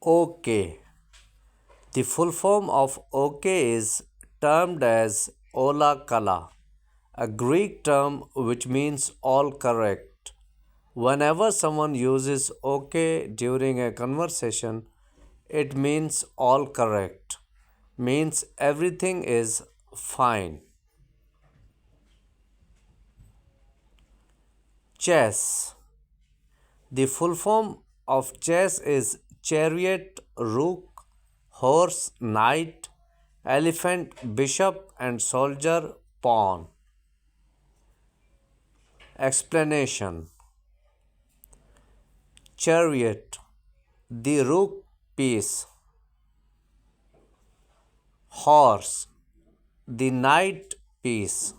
OK. The full form of OK is termed as Ola Kala, a Greek term which means all correct. Whenever someone uses OK during a conversation, it means all correct, means everything is fine. Chess. The full form of chess is chariot, rook, horse, knight, elephant, bishop, and soldier, pawn. Explanation. Chariot, the rook piece. Horse, the knight piece.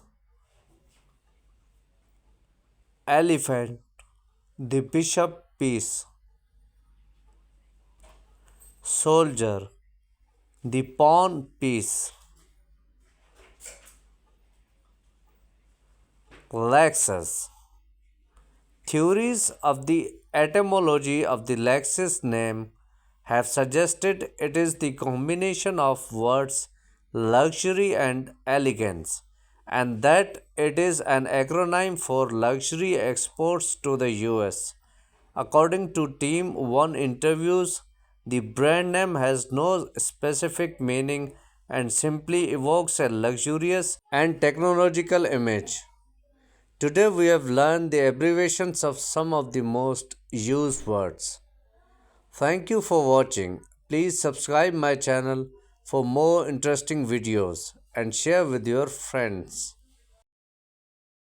Elephant, the bishop piece. Soldier, the pawn piece. Lexus. Theories of the etymology of the Lexus name have suggested it is the combination of words luxury and elegance, and that it is an acronym for luxury exports to the US. According to Team 1 interviews, the brand name has no specific meaning and simply evokes a luxurious and technological image. Today we have learned the abbreviations of some of the most used words. Thank you for watching. Please subscribe my channel for more interesting videos and share with your friends.